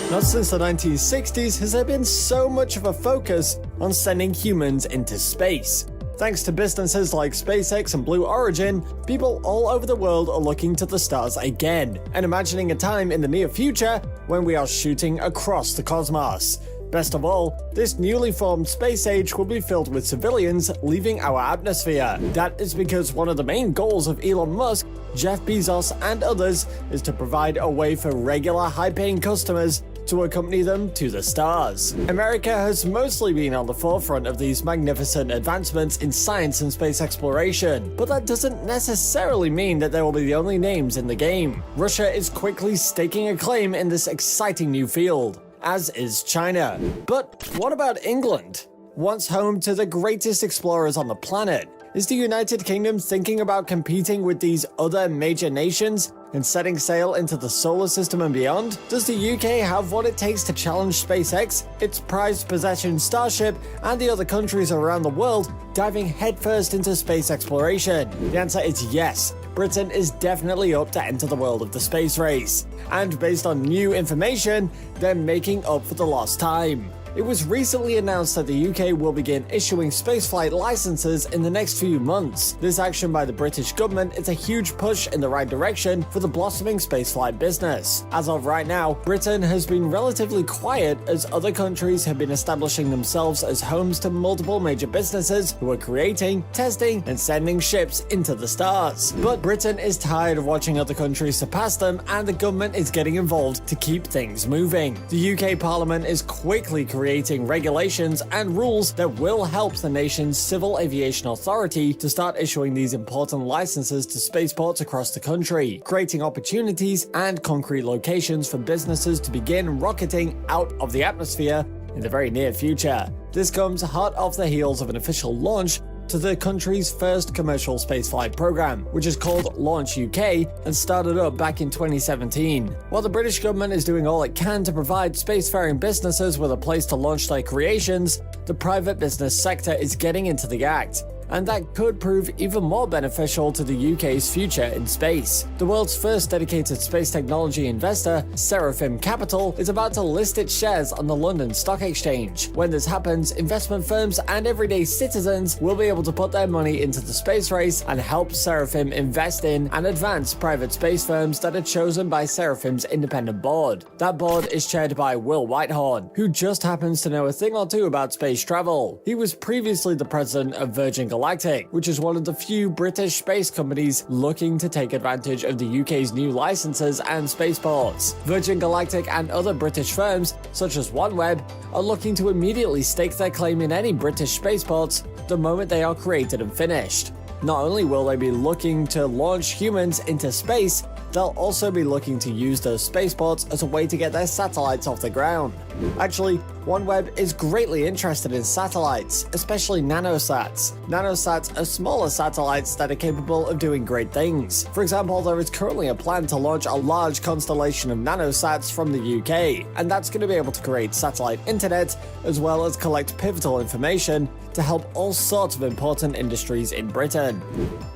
Not since the 1960s has there been so much of a focus on sending humans into space. Thanks to businesses like SpaceX and Blue Origin, people all over the world are looking to the stars again, and imagining a time in the near future when we are shooting across the cosmos. Best of all, this newly formed space age will be filled with civilians leaving our atmosphere. That is because one of the main goals of Elon Musk, Jeff Bezos, and others is to provide a way for regular high-paying customers to accompany them to the stars. America has mostly been on the forefront of these magnificent advancements in science and space exploration, but that doesn't necessarily mean that they will be the only names in the game. Russia is quickly staking a claim in this exciting new field, as is China. But what about England? Once home to the greatest explorers on the planet, is the United Kingdom thinking about competing with these other major nations and setting sail into the solar system and beyond? Does the UK have what it takes to challenge SpaceX, its prized possession Starship, and the other countries around the world diving headfirst into space exploration? The answer is yes. Britain is definitely up to enter the world of the space race. And based on new information, they're making up for the lost time. It was recently announced that the UK will begin issuing spaceflight licenses in the next few months. This action by the British government is a huge push in the right direction for the blossoming spaceflight business. As of right now, Britain has been relatively quiet as other countries have been establishing themselves as homes to multiple major businesses who are creating, testing, and sending ships into the stars. But Britain is tired of watching other countries surpass them, and the government is getting involved to keep things moving. The UK Parliament is quickly creating regulations and rules that will help the nation's Civil Aviation Authority to start issuing these important licenses to spaceports across the country, creating opportunities and concrete locations for businesses to begin rocketing out of the atmosphere in the very near future. This comes hot off the heels of an official launch to the country's first commercial spaceflight program, which is called Launch UK and started up back in 2017. While the British government is doing all it can to provide spacefaring businesses with a place to launch their creations, the private business sector is getting into the act, and that could prove even more beneficial to the UK's future in space. The world's first dedicated space technology investor, Seraphim Capital, is about to list its shares on the London Stock Exchange. When this happens, investment firms and everyday citizens will be able to put their money into the space race and help Seraphim invest in and advance private space firms that are chosen by Seraphim's independent board. That board is chaired by Will Whitehorn, who just happens to know a thing or two about space travel. He was previously the president of Virgin Galactic, which is one of the few British space companies looking to take advantage of the UK's new licenses and spaceports. Virgin Galactic and other British firms, such as OneWeb, are looking to immediately stake their claim in any British spaceports the moment they are created and finished. Not only will they be looking to launch humans into space, they'll also be looking to use those spaceports as a way to get their satellites off the ground. Actually, OneWeb is greatly interested in satellites, especially nanosats. Nanosats are smaller satellites that are capable of doing great things. For example, there is currently a plan to launch a large constellation of nanosats from the UK, and that's going to be able to create satellite internet as well as collect pivotal information to help all sorts of important industries in Britain.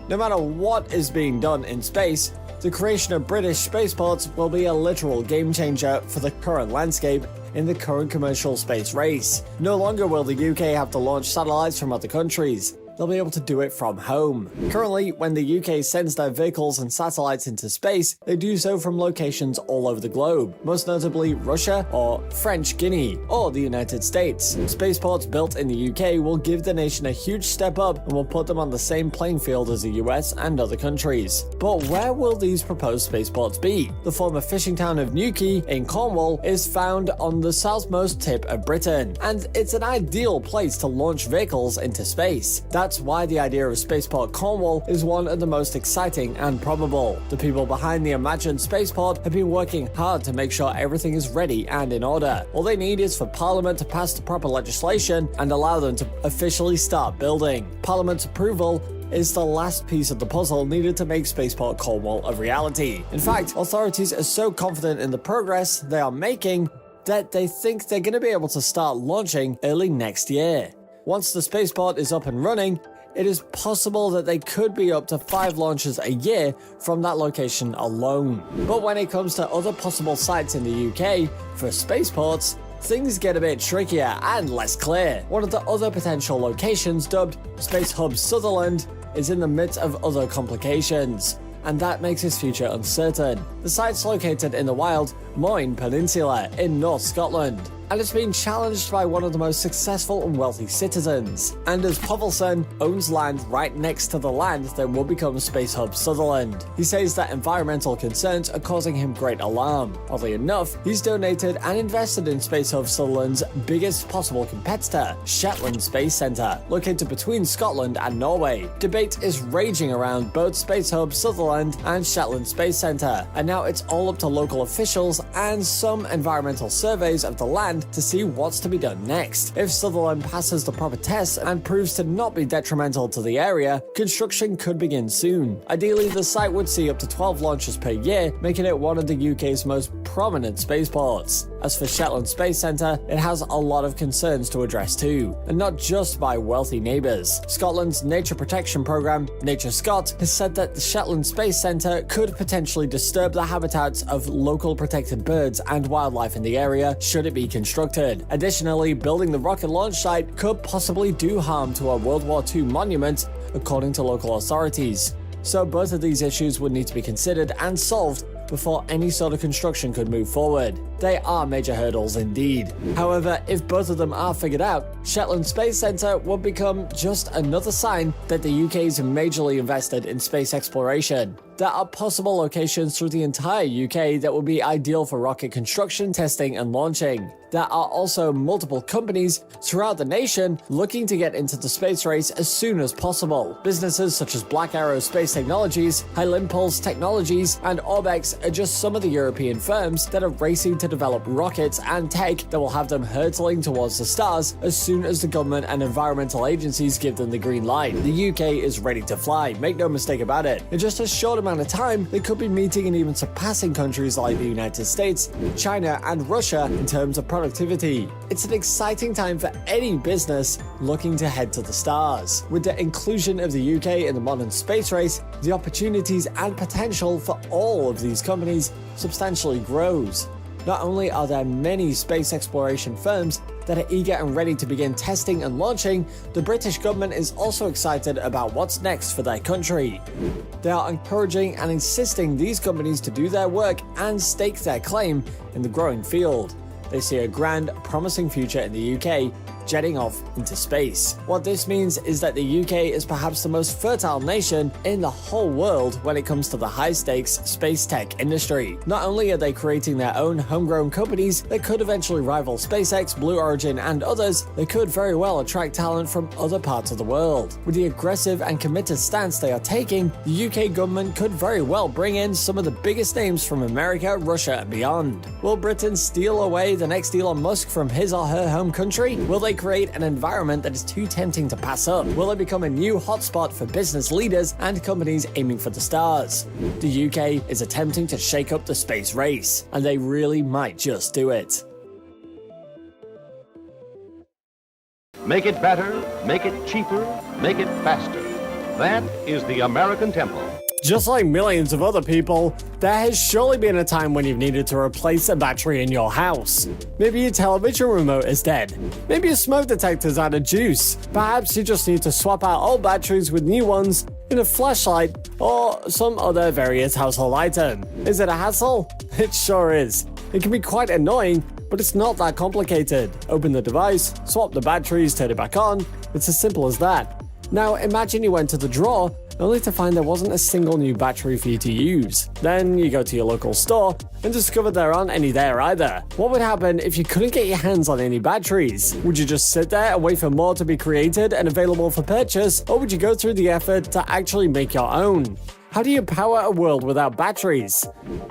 No matter what is being done in space, the creation of British spaceports will be a literal game changer for the current landscape in the current commercial space race. No longer will the UK have to launch satellites from other countries. They'll be able to do it from home. Currently, when the UK sends their vehicles and satellites into space, they do so from locations all over the globe, most notably Russia or French Guinea or the United States. Spaceports built in the UK will give the nation a huge step up and will put them on the same playing field as the US and other countries. But where will these proposed spaceports be? The former fishing town of Newquay in Cornwall is found on the southmost tip of Britain, and it's an ideal place to launch vehicles into space. That's why the idea of Spaceport Cornwall is one of the most exciting and probable. The people behind the imagined spaceport have been working hard to make sure everything is ready and in order. All they need is for Parliament to pass the proper legislation and allow them to officially start building. Parliament's approval is the last piece of the puzzle needed to make Spaceport Cornwall a reality. In fact, authorities are so confident in the progress they are making that they think they're going to be able to start launching early next year. Once the spaceport is up and running, it is possible that they could be up to 5 launches a year from that location alone. But when it comes to other possible sites in the UK for spaceports, things get a bit trickier and less clear. One of the other potential locations, dubbed Space Hub Sutherland, is in the midst of other complications, and that makes its future uncertain. The site's located in the wild Moyne Peninsula in North Scotland, and it's been challenged by one of the most successful and wealthy citizens. Anders Povelson owns land right next to the land that will become Space Hub Sutherland. He says that environmental concerns are causing him great alarm. Oddly enough, he's donated and invested in Space Hub Sutherland's biggest possible competitor, Shetland Space Centre, located between Scotland and Norway. Debate is raging around both Space Hub Sutherland and Shetland Space Centre, and now it's all up to local officials and some environmental surveys of the land to see what's to be done next. If Sutherland passes the proper tests and proves to not be detrimental to the area, construction could begin soon. Ideally, the site would see up to 12 launches per year, making it one of the UK's most prominent spaceports. As for Shetland Space Centre, it has a lot of concerns to address too, and not just by wealthy neighbours. Scotland's nature protection programme, Nature Scot, has said that the Shetland Space Centre could potentially disturb the habitats of local protected birds and wildlife in the area should it be constructed. Additionally, building the rocket launch site could possibly do harm to a World War II monument, according to local authorities. So both of these issues would need to be considered and solved before any sort of construction could move forward. They are major hurdles indeed. However, if both of them are figured out, Shetland Space Centre would become just another sign that the UK is majorly invested in space exploration. There are possible locations through the entire UK that would be ideal for rocket construction, testing, and launching. There are also multiple companies throughout the nation looking to get into the space race as soon as possible. Businesses such as Black Arrow Space Technologies, Hylimpulse Technologies, and Orbex are just some of the European firms that are racing to develop rockets and tech that will have them hurtling towards the stars as soon as the government and environmental agencies give them the green light. The UK is ready to fly, make no mistake about it. In just a short amount of time, they could be meeting and even surpassing countries like the United States, China, and Russia in terms of productivity. It's an exciting time for any business looking to head to the stars. With the inclusion of the UK in the modern space race, the opportunities and potential for all of these companies substantially grows. Not only are there many space exploration firms that are eager and ready to begin testing and launching, the British government is also excited about what's next for their country. They are encouraging and insisting these companies to do their work and stake their claim in the growing field. They see a grand, promising future in the UK, jetting off into space. What this means is that the UK is perhaps the most fertile nation in the whole world when it comes to the high-stakes space tech industry. Not only are they creating their own homegrown companies that could eventually rival SpaceX, Blue Origin, and others, they could very well attract talent from other parts of the world. With the aggressive and committed stance they are taking, the UK government could very well bring in some of the biggest names from America, Russia, and beyond. Will Britain steal away the next Elon Musk from his or her home country? Will they create an environment that is too tempting to pass up? Will it become a new hotspot for business leaders and companies aiming for the stars? The UK is attempting to shake up the space race, and they really might just do it. Make it better, make it cheaper, make it faster. That is the American Tempo. Just like millions of other people, there has surely been a time when you've needed to replace a battery in your house. Maybe your television remote is dead. Maybe your smoke detector's out of juice. Perhaps you just need to swap out old batteries with new ones in a flashlight or some other various household item. Is it a hassle? It sure is. It can be quite annoying, but it's not that complicated. Open the device, swap the batteries, turn it back on. It's as simple as that. Now imagine you went to the drawer only to find there wasn't a single new battery for you to use. Then you go to your local store and discover there aren't any there either. What would happen if you couldn't get your hands on any batteries? Would you just sit there and wait for more to be created and available for purchase, or would you go through the effort to actually make your own? How do you power a world without batteries?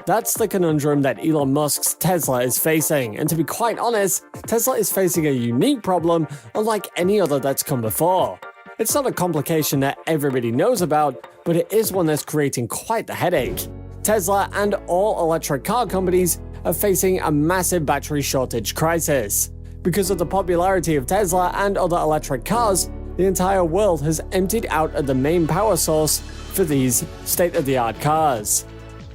That's the conundrum that Elon Musk's Tesla is facing, and to be quite honest, Tesla is facing a unique problem unlike any other that's come before. It's not a complication that everybody knows about, but it is one that's creating quite the headache. Tesla and all electric car companies are facing a massive battery shortage crisis. Because of the popularity of Tesla and other electric cars, the entire world has emptied out at the main power source for these state-of-the-art cars.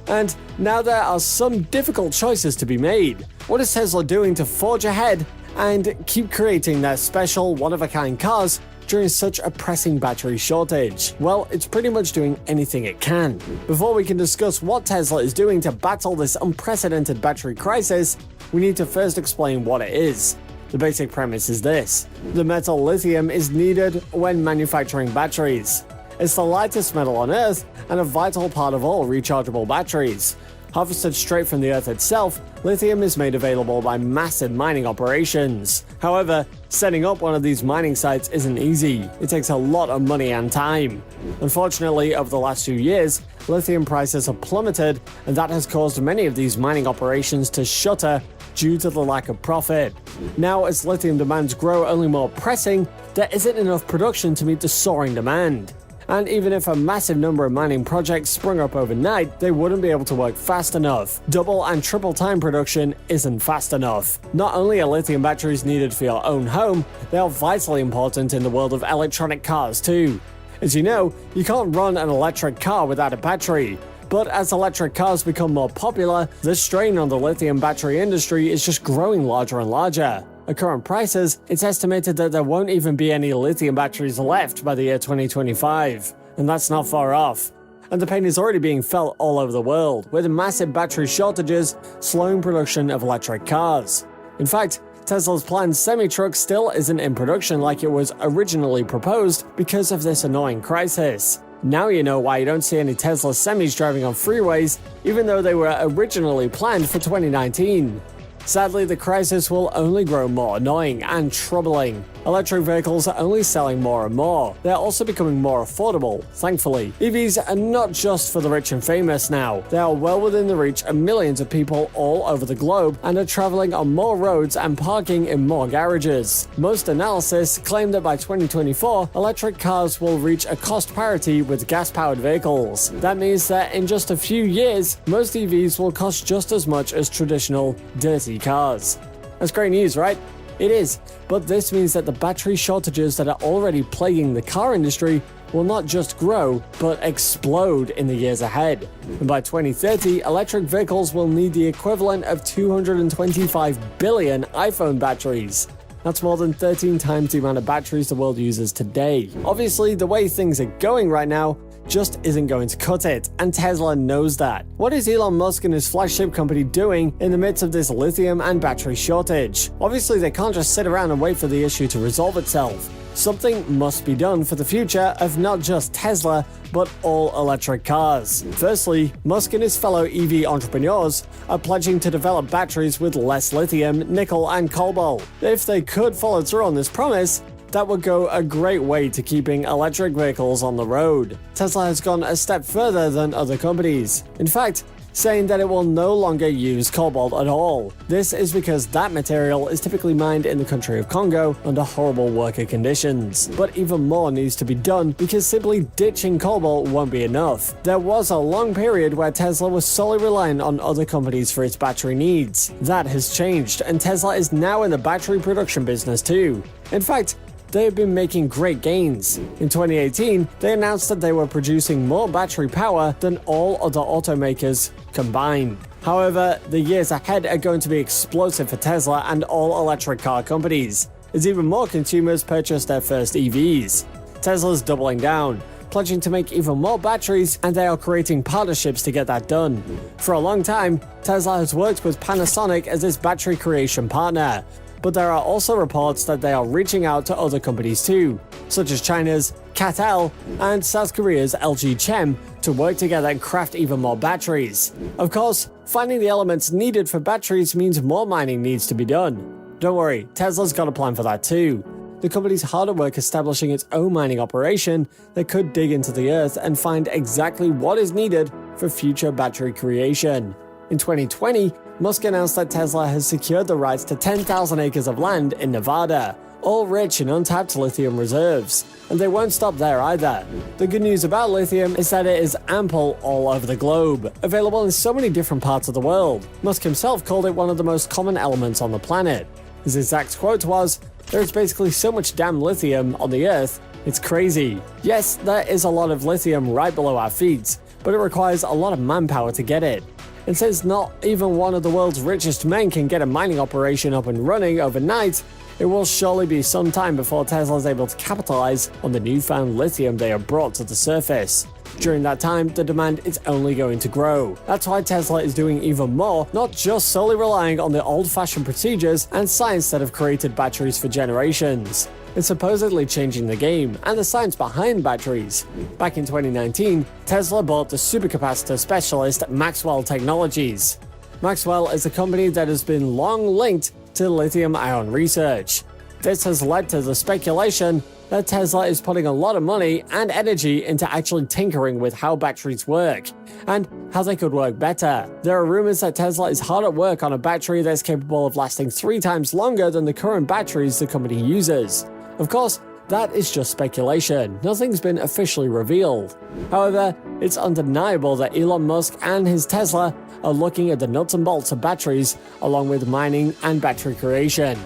And now there are some difficult choices to be made. What is Tesla doing to forge ahead and keep creating their special, one-of-a-kind cars during such a pressing battery shortage? Well, it's pretty much doing anything it can. Before we can discuss what Tesla is doing to battle this unprecedented battery crisis, we need to first explain what it is. The basic premise is this: the metal lithium is needed when manufacturing batteries. It's the lightest metal on Earth and a vital part of all rechargeable batteries. Harvested straight from the Earth itself, lithium is made available by massive mining operations. However, setting up one of these mining sites isn't easy. It takes a lot of money and time. Unfortunately, over the last few years, lithium prices have plummeted, and that has caused many of these mining operations to shutter due to the lack of profit. Now, as lithium demands grow only more pressing, there isn't enough production to meet the soaring demand. And even if a massive number of mining projects sprung up overnight, they wouldn't be able to work fast enough. Double and triple time production isn't fast enough. Not only are lithium batteries needed for your own home, they are vitally important in the world of electronic cars too. As you know, you can't run an electric car without a battery. But as electric cars become more popular, the strain on the lithium battery industry is just growing larger and larger. At current prices, it's estimated that there won't even be any lithium batteries left by the year 2025. And that's not far off. And the pain is already being felt all over the world, with massive battery shortages slowing production of electric cars. In fact, Tesla's planned semi-truck still isn't in production like it was originally proposed because of this annoying crisis. Now you know why you don't see any Tesla semis driving on freeways, even though they were originally planned for 2019. Sadly, the crisis will only grow more annoying and troubling. Electric vehicles are only selling more and more. They're also becoming more affordable, thankfully. EVs are not just for the rich and famous now. They are well within the reach of millions of people all over the globe and are traveling on more roads and parking in more garages. Most analysis claim that by 2024, electric cars will reach a cost parity with gas-powered vehicles. That means that in just a few years, most EVs will cost just as much as traditional, dirty cars. That's great news, right? It is, but this means that the battery shortages that are already plaguing the car industry will not just grow, but explode in the years ahead. And by 2030, electric vehicles will need the equivalent of 225 billion iPhone batteries. That's more than 13 times the amount of batteries the world uses today. Obviously, the way things are going right now just isn't going to cut it, and Tesla knows that. What is Elon Musk and his flagship company doing in the midst of this lithium and battery shortage? Obviously, they can't just sit around and wait for the issue to resolve itself. Something must be done for the future of not just Tesla, but all electric cars. Firstly, Musk and his fellow EV entrepreneurs are pledging to develop batteries with less lithium, nickel, and cobalt. If they could follow through on this promise, that would go a great way to keeping electric vehicles on the road. Tesla has gone a step further than other companies. In fact, saying that it will no longer use cobalt at all. This is because that material is typically mined in the country of Congo under horrible worker conditions. But even more needs to be done because simply ditching cobalt won't be enough. There was a long period where Tesla was solely reliant on other companies for its battery needs. That has changed, and Tesla is now in the battery production business too. In fact, they have been making great gains. In 2018, they announced that they were producing more battery power than all other automakers combined. However, the years ahead are going to be explosive for Tesla and all electric car companies, as even more consumers purchase their first EVs. Tesla's doubling down, pledging to make even more batteries, and they are creating partnerships to get that done. For a long time, Tesla has worked with Panasonic as its battery creation partner. But there are also reports that they are reaching out to other companies too, such as China's CATL and South Korea's LG Chem, to work together and craft even more batteries. Of course, finding the elements needed for batteries means more mining needs to be done. Don't worry, Tesla's got a plan for that too. The company's hard at work establishing its own mining operation that could dig into the earth and find exactly what is needed for future battery creation. In 2020, Musk announced that Tesla has secured the rights to 10,000 acres of land in Nevada, all rich in untapped lithium reserves. And they won't stop there either. The good news about lithium is that it is ample all over the globe, available in so many different parts of the world. Musk himself called it one of the most common elements on the planet. His exact quote was, "There is basically so much damn lithium on the earth It's crazy. Yes, there is a lot of lithium right below our feet, but it requires a lot of manpower to get it. And since not even one of the world's richest men can get a mining operation up and running overnight, it will surely be some time before Tesla is able to capitalize on the newfound lithium they have brought to the surface. During that time, the demand is only going to grow. That's why Tesla is doing even more, not just solely relying on the old-fashioned procedures and science that have created batteries for generations. It's supposedly changing the game and the science behind batteries. Back in 2019, Tesla bought the supercapacitor specialist Maxwell Technologies. Maxwell is a company that has been long linked to lithium-ion research. This has led to the speculation that Tesla is putting a lot of money and energy into actually tinkering with how batteries work and how they could work better. There are rumors that Tesla is hard at work on a battery that's capable of lasting 3 times longer than the current batteries the company uses. Of course, that is just speculation. Nothing's been officially revealed. However, it's undeniable that Elon Musk and his Tesla are looking at the nuts and bolts of batteries along with mining and battery creation.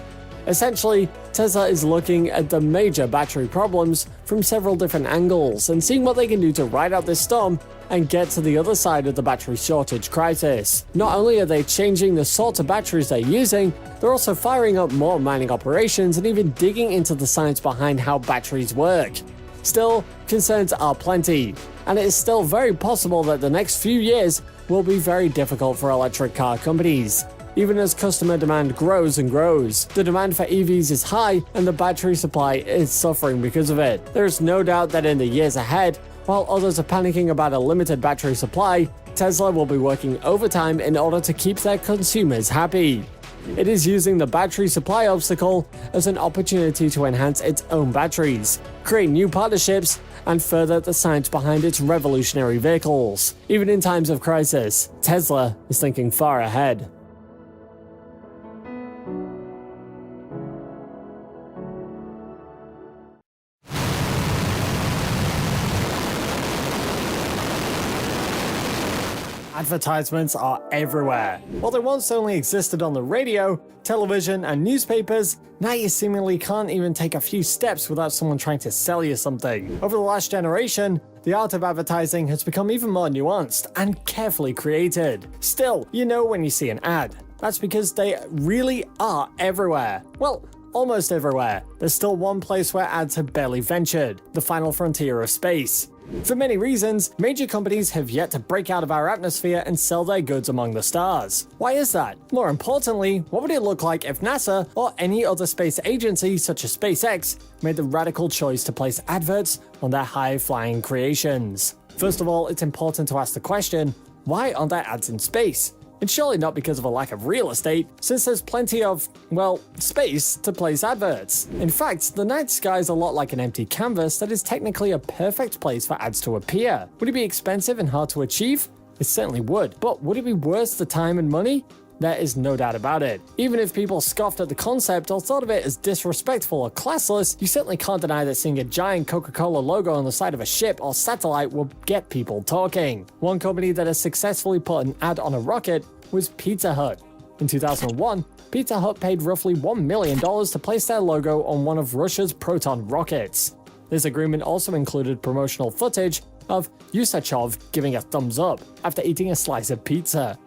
Essentially, Tesla is looking at the major battery problems from several different angles and seeing what they can do to ride out this storm and get to the other side of the battery shortage crisis. Not only are they changing the sorts of batteries they're using, they're also firing up more mining operations and even digging into the science behind how batteries work. Still, concerns are plenty, and it is still very possible that the next few years will be very difficult for electric car companies. Even as customer demand grows and grows, the demand for EVs is high and the battery supply is suffering because of it. There is no doubt that in the years ahead, while others are panicking about a limited battery supply, Tesla will be working overtime in order to keep their consumers happy. It is using the battery supply obstacle as an opportunity to enhance its own batteries, create new partnerships, and further the science behind its revolutionary vehicles. Even in times of crisis, Tesla is thinking far ahead. Advertisements are everywhere. While they once only existed on the radio, television, and newspapers, now you seemingly can't even take a few steps without someone trying to sell you something. Over the last generation, the art of advertising has become even more nuanced and carefully created. Still, you know when you see an ad. That's because they really are everywhere. Well, almost everywhere. There's still one place where ads have barely ventured, the final frontier of space. For many reasons, major companies have yet to break out of our atmosphere and sell their goods among the stars. Why is that? More importantly, what would it look like if NASA or any other space agency such as SpaceX made the radical choice to place adverts on their high-flying creations? First of all, it's important to ask the question, why aren't there ads in space? And surely not because of a lack of real estate, since there's plenty of, well, space to place adverts. In fact, the night sky is a lot like an empty canvas that is technically a perfect place for ads to appear. Would it be expensive and hard to achieve? It certainly would, but would it be worth the time and money? There is no doubt about it. Even if people scoffed at the concept or thought of it as disrespectful or classless, you certainly can't deny that seeing a giant Coca-Cola logo on the side of a ship or satellite will get people talking. One company that has successfully put an ad on a rocket was Pizza Hut. In 2001, Pizza Hut paid roughly $1 million to place their logo on one of Russia's Proton rockets. This agreement also included promotional footage of Usachov giving a thumbs up after eating a slice of pizza.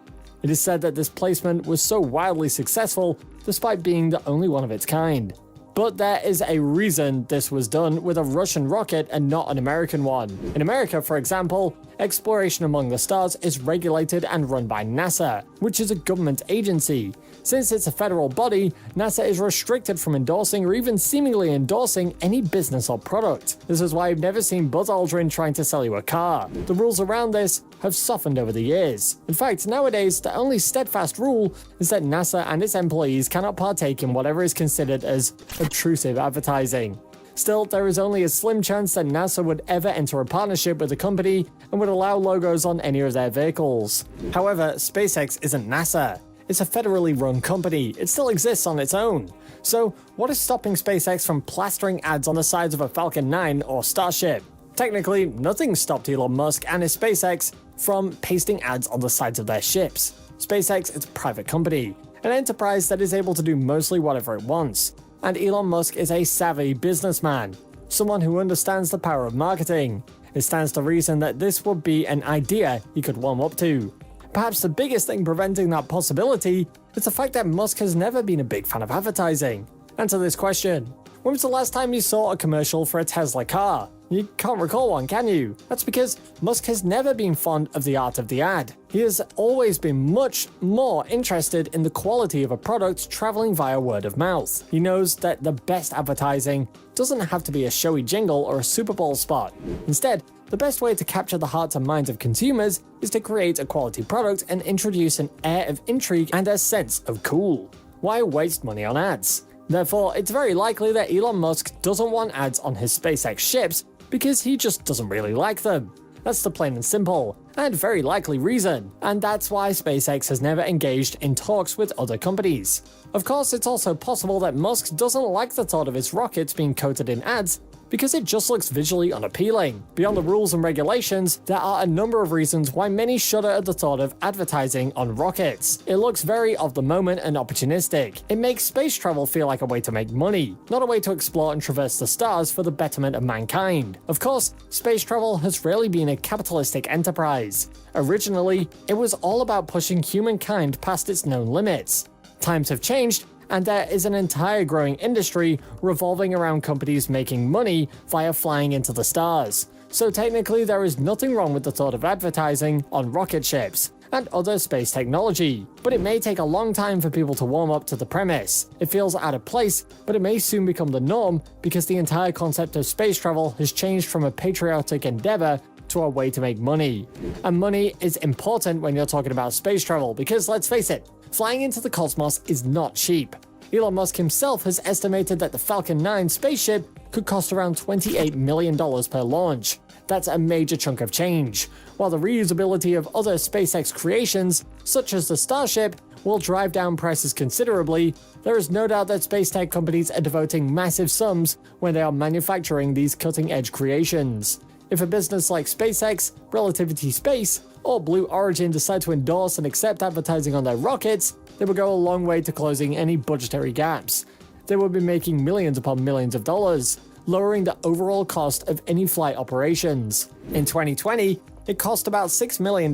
It is said that this placement was so wildly successful despite being the only one of its kind. But there is a reason this was done with a Russian rocket and not an American one. In America, for example, exploration among the stars is regulated and run by NASA, which is a government agency. Since it's a federal body, NASA is restricted from endorsing or even seemingly endorsing any business or product. This is why I've never seen Buzz Aldrin trying to sell you a car. The rules around this have softened over the years. In fact, nowadays, the only steadfast rule is that NASA and its employees cannot partake in whatever is considered as obtrusive advertising. Still, there is only a slim chance that NASA would ever enter a partnership with a company and would allow logos on any of their vehicles. However, SpaceX isn't NASA. It's a federally run company. It still exists on its own. So, what is stopping SpaceX from plastering ads on the sides of a Falcon 9 or Starship? Technically, nothing stopped Elon Musk and his SpaceX from pasting ads on the sides of their ships. SpaceX is a private company, an enterprise that is able to do mostly whatever it wants. And Elon Musk is a savvy businessman. someone who understands the power of marketing. It stands to reason that this would be an idea he could warm up to. Perhaps the biggest thing preventing that possibility is the fact that Musk has never been a big fan of advertising. Answer this question. When was the last time you saw a commercial for a Tesla car? You can't recall one, can you? That's because Musk has never been fond of the art of the ad. He has always been much more interested in the quality of a product traveling via word of mouth. He knows that the best advertising doesn't have to be a showy jingle or a Super Bowl spot. Instead, the best way to capture the hearts and minds of consumers is to create a quality product and introduce an air of intrigue and a sense of cool. Why waste money on ads? Therefore, it's very likely that Elon Musk doesn't want ads on his SpaceX ships because he just doesn't really like them. That's the plain and simple, and very likely reason, and that's why SpaceX has never engaged in talks with other companies. Of course, it's also possible that Musk doesn't like the thought of his rockets being coated in ads because it just looks visually unappealing. Beyond the rules and regulations, there are a number of reasons why many shudder at the thought of advertising on rockets. It looks very of the moment and opportunistic. It makes space travel feel like a way to make money, not a way to explore and traverse the stars for the betterment of mankind. Of course, space travel has rarely been a capitalistic enterprise. Originally, it was all about pushing humankind past its known limits. Times have changed, and there is an entire growing industry revolving around companies making money via flying into the stars. So technically there is nothing wrong with the thought of advertising on rocket ships and other space technology, but it may take a long time for people to warm up to the premise. It feels out of place, but it may soon become the norm because the entire concept of space travel has changed from a patriotic endeavor to a way to make money. And money is important when you're talking about space travel because, let's face it, flying into the cosmos is not cheap. Elon Musk himself has estimated that the Falcon 9 spaceship could cost around $28 million per launch. That's a major chunk of change. While the reusability of other SpaceX creations, such as the Starship, will drive down prices considerably, there is no doubt that space tech companies are devoting massive sums when they are manufacturing these cutting-edge creations. If a business like SpaceX, Relativity Space, or Blue Origin decide to endorse and accept advertising on their rockets, they will go a long way to closing any budgetary gaps. They will be making millions upon millions of dollars, lowering the overall cost of any flight operations. In 2020, it cost about $6 million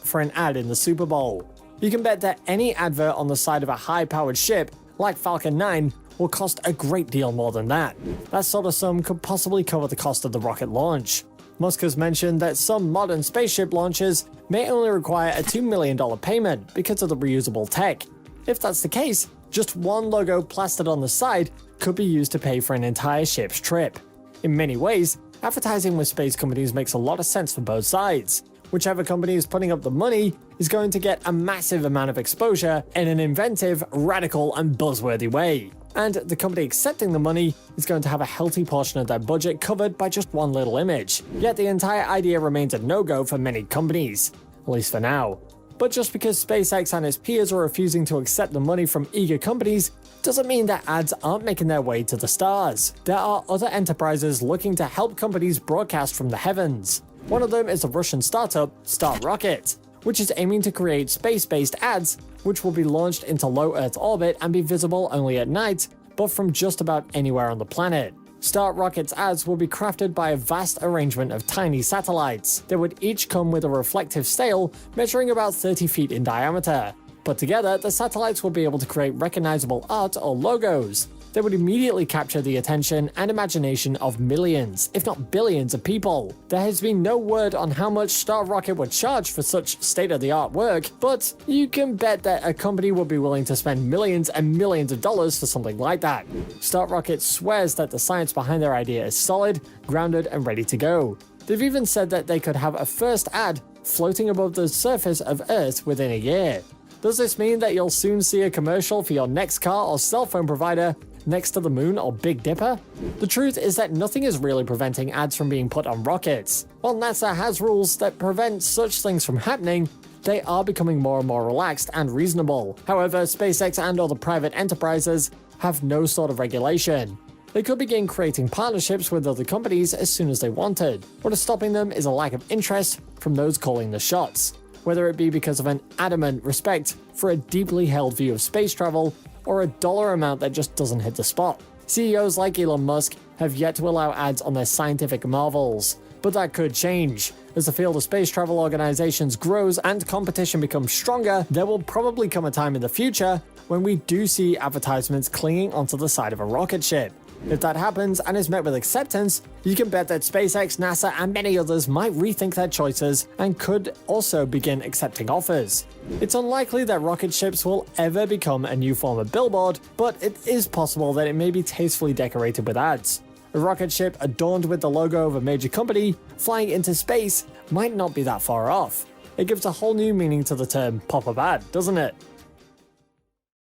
for an ad in the Super Bowl. You can bet that any advert on the side of a high-powered ship, like Falcon 9, will cost a great deal more than that. That sort of sum could possibly cover the cost of the rocket launch. Musk has mentioned that some modern spaceship launches may only require a $2 million payment because of the reusable tech. If that's the case, just one logo plastered on the side could be used to pay for an entire ship's trip. In many ways, advertising with space companies makes a lot of sense for both sides. Whichever company is putting up the money is going to get a massive amount of exposure in an inventive, radical, and buzzworthy way. And the company accepting the money is going to have a healthy portion of their budget covered by just one little image. Yet the entire idea remains a no-go for many companies, at least for now. But just because SpaceX and its peers are refusing to accept the money from eager companies doesn't mean that ads aren't making their way to the stars. There are other enterprises looking to help companies broadcast from the heavens. One of them is the Russian startup StartRocket, which is aiming to create space-based ads which will be launched into low Earth orbit and be visible only at night, but from just about anywhere on the planet. StartRocket's ads will be crafted by a vast arrangement of tiny satellites. They would each come with a reflective sail measuring about 30 feet in diameter. Put together, the satellites will be able to create recognizable art or logos. They would immediately capture the attention and imagination of millions, if not billions of people. There has been no word on how much StartRocket would charge for such state-of-the-art work, but you can bet that a company would be willing to spend millions and millions of dollars for something like that. StartRocket swears that the science behind their idea is solid, grounded, and ready to go. They've even said that they could have a first ad floating above the surface of Earth within a year. Does this mean that you'll soon see a commercial for your next car or cell phone provider next to the moon or Big Dipper? The truth is that nothing is really preventing ads from being put on rockets. While NASA has rules that prevent such things from happening, they are becoming more and more relaxed and reasonable. However, SpaceX and other private enterprises have no sort of regulation. They could begin creating partnerships with other companies as soon as they wanted. What is stopping them is a lack of interest from those calling the shots, whether it be because of an adamant respect for a deeply held view of space travel or a dollar amount that just doesn't hit the spot. CEOs like Elon Musk have yet to allow ads on their scientific marvels. But that could change. As the field of space travel organizations grows and competition becomes stronger, there will probably come a time in the future when we do see advertisements clinging onto the side of a rocket ship. If that happens and is met with acceptance, you can bet that SpaceX, NASA, and many others might rethink their choices and could also begin accepting offers. It's unlikely that rocket ships will ever become a new form of billboard, but it is possible that it may be tastefully decorated with ads. A rocket ship adorned with the logo of a major company flying into space might not be that far off. It gives a whole new meaning to the term pop-up ad, doesn't it?